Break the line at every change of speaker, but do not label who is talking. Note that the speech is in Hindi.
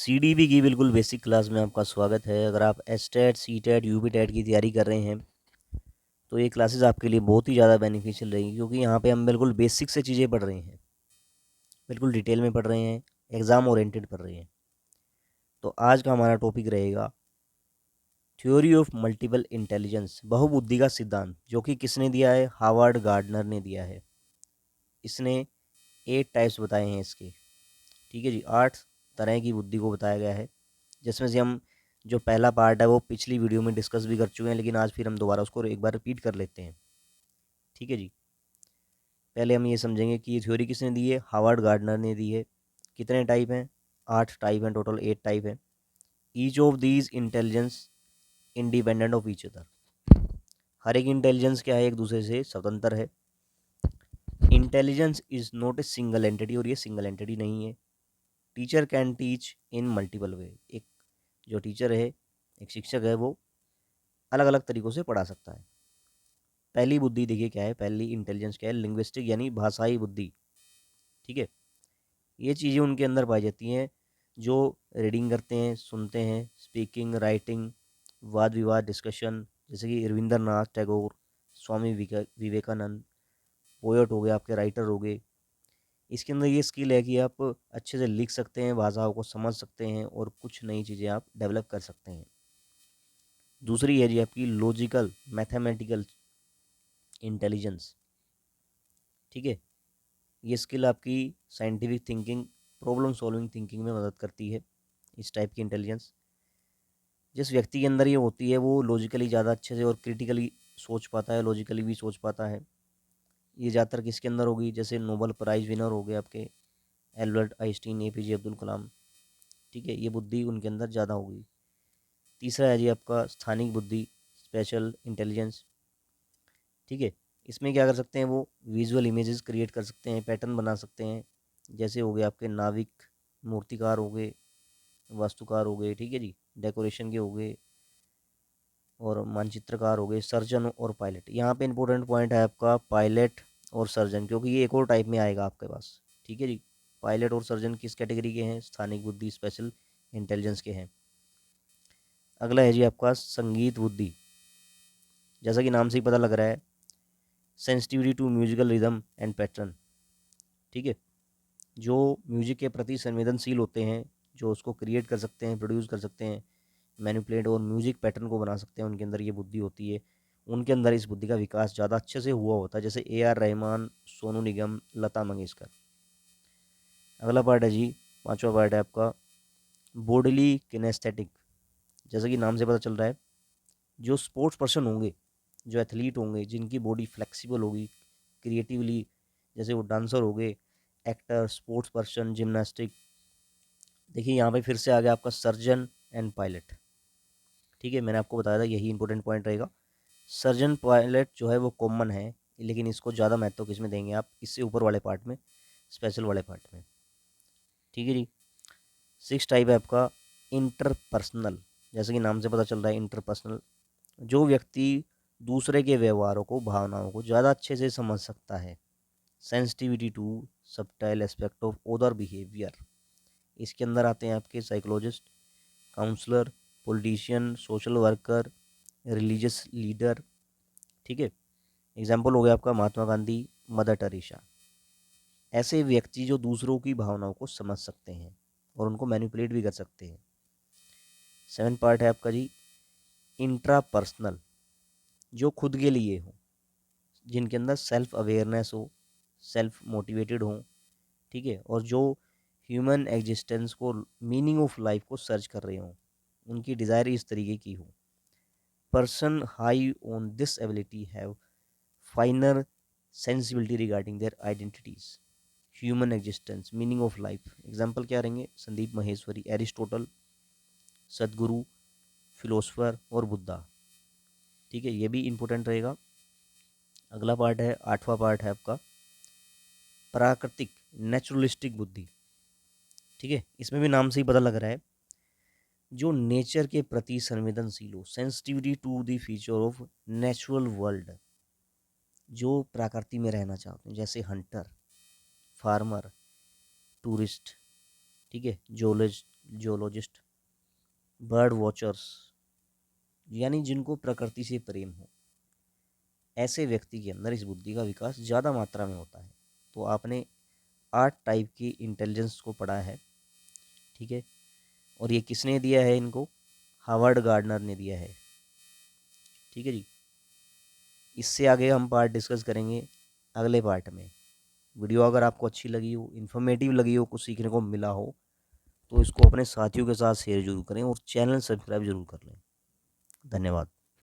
सीडीबी की बिल्कुल बेसिक क्लास में आपका स्वागत है। अगर आप एसटेट, सीटेट, यूपीटेट की तैयारी कर रहे हैं तो ये क्लासेस आपके लिए बहुत ही ज़्यादा बेनिफिशियल रहेंगी, क्योंकि यहाँ पे हम बिल्कुल बेसिक से चीज़ें पढ़ रहे हैं, बिल्कुल डिटेल में पढ़ रहे हैं, एग्ज़ाम ओरिएंटेड पढ़ रहे हैं। तो आज का हमारा टॉपिक रहेगा थ्योरी ऑफ मल्टीपल इंटेलिजेंस, बहुबुद्धि का सिद्धांत, जो कि किसने दिया है? हार्वर्ड गार्डनर ने दिया है। इसने 8 टाइप्स बताए हैं इसके। ठीक है जी, 8 तरह की बुद्धि को बताया गया है, जिसमें से हम जो पहला पार्ट है वो पिछली वीडियो में डिस्कस भी कर चुके हैं, लेकिन आज फिर हम दोबारा उसको एक बार रिपीट कर लेते हैं। ठीक है जी, पहले हम ये समझेंगे कि ये थ्योरी किसने दी है। हार्वर्ड गार्डनर ने दी है। कितने टाइप हैं? 8 टाइप हैं, टोटल 8 टाइप हैं। Each of these intelligence independent of each other. हर एक इंटेलिजेंस क्या है? एक दूसरे से स्वतंत्र है। Intelligence is not a single entity, और ये सिंगल एंटिटी नहीं है। Teacher can teach in multiple way. एक जो टीचर है, एक शिक्षक है, वो अलग अलग तरीक़ों से पढ़ा सकता है। पहली बुद्धि देखिए क्या है, पहली इंटेलिजेंस क्या है? लिंग्विस्टिक, यानी भाषाई बुद्धि। ठीक है, ये चीज़ें उनके अंदर पाई जाती हैं जो रीडिंग करते हैं, सुनते हैं, स्पीकिंग, राइटिंग, वाद विवाद, डिस्कशन, जैसे कि रविंद्रनाथ टैगोर, स्वामी विवेकानंद, पोएट हो गए, आपके राइटर हो गए। इसके अंदर ये स्किल है कि आप अच्छे से लिख सकते हैं, भाषाओं को समझ सकते हैं और कुछ नई चीज़ें आप डेवलप कर सकते हैं। दूसरी है जी आपकी लॉजिकल मैथमेटिकल इंटेलिजेंस। ठीक है, ये स्किल आपकी scientific thinking, problem solving thinking में मदद करती है। इस टाइप की इंटेलिजेंस जिस व्यक्ति के अंदर ये होती है, वो लॉजिकली ज़्यादा अच्छे से और क्रिटिकली सोच पाता है, लॉजिकली भी सोच पाता है। ये ज़्यादातर किसके अंदर होगी? जैसे नोबेल प्राइज़ विनर हो गए आपके Albert Einstein, APJ Abdul Kalam. ठीक है, ये बुद्धि उनके अंदर ज़्यादा होगी। तीसरा है जी आपका स्थानिक बुद्धि, स्पेशल इंटेलिजेंस। ठीक है, इसमें क्या कर सकते हैं? वो विजुअल इमेजेस क्रिएट कर सकते हैं, पैटर्न बना सकते हैं। जैसे हो गए आपके नाविक, मूर्तिकार हो गए, वास्तुकार हो गए, ठीक है जी, डेकोरेशन के हो गए, और मानचित्रकार हो गए, सर्जन और पायलट। यहाँ पे इंपॉर्टेंट पॉइंट है आपका पायलट और सर्जन, क्योंकि ये एक और टाइप में आएगा आपके पास। ठीक है जी, पायलट और सर्जन किस कैटेगरी के हैं? स्थानिक बुद्धि, स्पेशल इंटेलिजेंस के हैं। अगला है जी आपका संगीत बुद्धि। जैसा कि नाम से ही पता लग रहा है, sensitivity to musical rhythm and pattern. ठीक है, जो म्यूजिक के प्रति संवेदनशील होते हैं, जो उसको क्रिएट कर सकते हैं, प्रोड्यूस कर सकते हैं, मैनिपुलेट और म्यूजिक पैटर्न को बना सकते हैं, उनके अंदर ये बुद्धि होती है। उनके अंदर इस बुद्धि का विकास ज़्यादा अच्छे से हुआ होता है, जैसे ए आर रहमान, सोनू निगम, लता मंगेशकर। अगला पार्ट है जी, पांचवा पार्ट है आपका बॉडीली किनेस्थेटिक। जैसा कि नाम से पता चल रहा है, जो स्पोर्ट्स पर्सन होंगे, जो एथलीट होंगे, जिनकी बॉडी फ्लेक्सिबल होगी क्रिएटिवली, जैसे वो डांसर हो गए, एक्टर, स्पोर्ट्स पर्सन, जिम्नास्टिक। देखिए यहाँ पे फिर से आ गया आपका सर्जन एंड पायलट। ठीक है, मैंने आपको बताया था यही इंपॉर्टेंट पॉइंट रहेगा। सर्जन पायलट जो है वो कॉमन है, लेकिन इसको ज़्यादा महत्व किस में देंगे आप? इससे ऊपर वाले पार्ट में, स्पेशल वाले पार्ट में। ठीक है जी, 6 टाइप है आपका इंटरपर्सनल। जैसे कि नाम से पता चल रहा है, इंटरपर्सनल, जो व्यक्ति दूसरे के व्यवहारों को, भावनाओं को ज़्यादा अच्छे से समझ सकता है। Sensitivity to subtle aspect of other behaviour. इसके अंदर आते हैं आपके psychologist, counsellor, politician, social worker, religious leader. ठीक है, एग्जाम्पल हो गया आपका महात्मा गांधी, मदर टेरेसा। ऐसे व्यक्ति जो दूसरों की भावनाओं को समझ सकते हैं और उनको मैनिपुलेट भी कर सकते हैं। 7 पार्ट है आपका जी इंट्रापर्सनल, जो खुद के लिए हो, जिनके अंदर सेल्फ अवेयरनेस हो, सेल्फ मोटिवेटेड हो। ठीक है, और जो ह्यूमन एग्जिस्टेंस को, मीनिंग ऑफ लाइफ को सर्च कर रहे हो, उनकी डिज़ायर इस तरीके की हो। Person high on this ability have फाइनर sensibility regarding their identities, human existence, meaning of life. Example क्या रहेंगे? संदीप महेश्वरी, एरिस्टोटल, सदगुरु, फिलोसफर और बुद्धा। ठीक है, ये भी इंपॉर्टेंट रहेगा। अगला पार्ट है, 8वां पार्ट है आपका प्राकृतिक, नेचुरलिस्टिक बुद्धि। ठीक है, इसमें भी नाम से ही पता लग रहा है, जो नेचर के प्रति संवेदनशील हो, sensitivity to the feature of natural world, जो प्रकृति में रहना चाहते हैं, जैसे हंटर, फार्मर, टूरिस्ट। ठीक है, जोलॉजिस्ट, जोलॉजिस्ट, बर्ड वॉचर्स, यानी जिनको प्रकृति से प्रेम हो, ऐसे व्यक्ति के अंदर इस बुद्धि का विकास ज़्यादा मात्रा में होता है। तो आपने 8 टाइप की इंटेलिजेंस को पढ़ा है, ठीक है। और ये किसने दिया है इनको? हावर्ड गार्डनर ने दिया है, ठीक है जी। इससे आगे हम पार्ट डिस्कस करेंगे अगले पार्ट में। वीडियो अगर आपको अच्छी लगी हो, इन्फॉर्मेटिव लगी हो, कुछ सीखने को मिला हो, तो इसको अपने साथियों के साथ शेयर जरूर करें और चैनल सब्सक्राइब जरूर कर लें। धन्यवाद।